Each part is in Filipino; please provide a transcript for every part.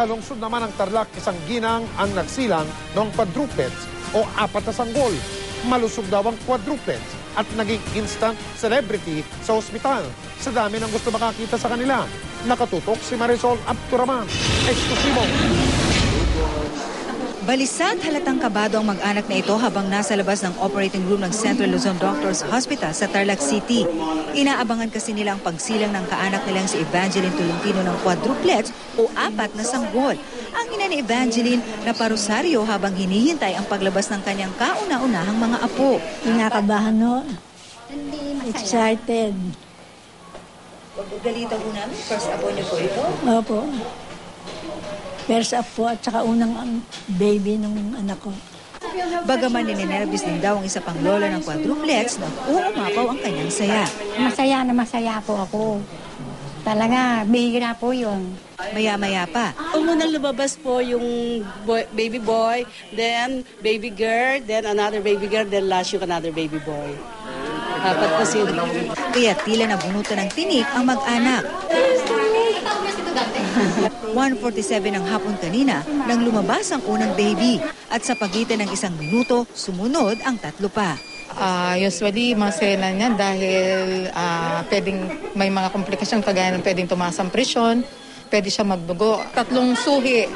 Sa lungsod naman ng Tarlac, isang ginang ang nagsilang ng quadruplets o 4 na sanggol. Malusog daw ang quadruplets at naging instant celebrity sa ospital. Sa dami ng gusto makakita sa kanila. Nakatutok si Marisol Abduraman. Eksklusibo. Balisan, halatang kabado ang mag-anak na ito habang nasa labas ng operating room ng Central Luzon Doctors Hospital sa Tarlac City. Inaabangan kasi nila ang pagsilang ng kaanak nilang si Evangeline Tolentino ng quadruplets o 4 na sanggol. Ang ina ni Evangeline na parosaryo habang hinihintay ang paglabas ng kanyang kauna-unahang mga apo. Kinakabahan, no? Excited. Pagdalitan ko namin, first apo niyo po ito? Opo. First apo at saka unang baby ng anak ko. Bagaman ninenervous din daw ang isa pang lola ng quadruplets na uumapaw ang kanyang saya. Masaya na masaya po ako. Talaga, bihira po yun. Maya-maya pa. Unang lumabas po yung baby boy, then baby girl, then another baby girl, then last yung another baby boy. Apat po sila. Kaya tila nabunutan ng tinik ang mag-anak. 1:47 ng hapon kanina nang lumabas ang unang baby at sa pagitan ng 1 minuto, sumunod ang 3 pa. Usually, masela niya dahil pwedeng may mga komplikasyon kagaya ng pwedeng tumaas ang presyon, pwede siya magdugo. 3 suhi,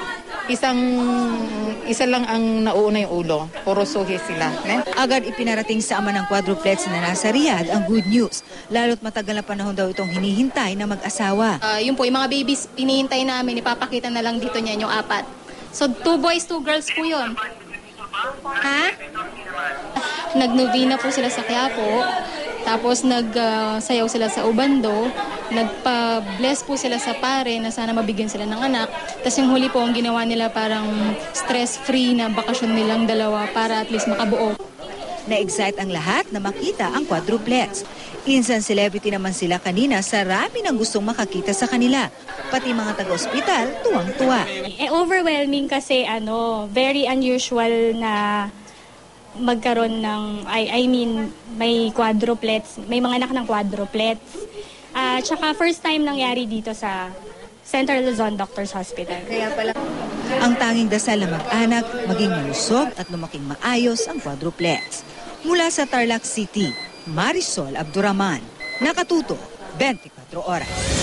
isa lang ang nauuna yung ulo. Puro suhi sila. Agad ipinarating sa ama ng quadruplets na nasa Riyadh ang good news. Lalo't matagal na panahon daw itong hinihintay na mag-asawa. Yun po, yung mga babies, pinihintay namin, ipapakita na lang dito niyan yung 4. So, 2 boys, 2 girls po yun. Ha? Nagnovena po sila sa Quiapo, tapos nagsayaw sila sa Ubando, nagpa-bless po sila sa pare na sana mabigyan sila ng anak. Tapos yung huli po, ang ginawa nila parang stress-free na bakasyon nilang dalawa para at least makabuo. Na-excite ang lahat na makita ang quadruplets. Instant celebrity naman sila kanina sa rami ng gustong makakita sa kanila. Pati mga taga-ospital, tuwang-tuwa. Overwhelming kasi very unusual na magkaroon ng, may quadruplets, may mga anak ng quadruplets. Tsaka first time nangyari dito sa Central Luzon Doctors Hospital. Kaya pala, ang tanging dasal na mag-anak, maging malusog at lumaking maayos ang quadruplets. Mula sa Tarlac City, Marisol Abduraman, Nakatuto, 24 Oras.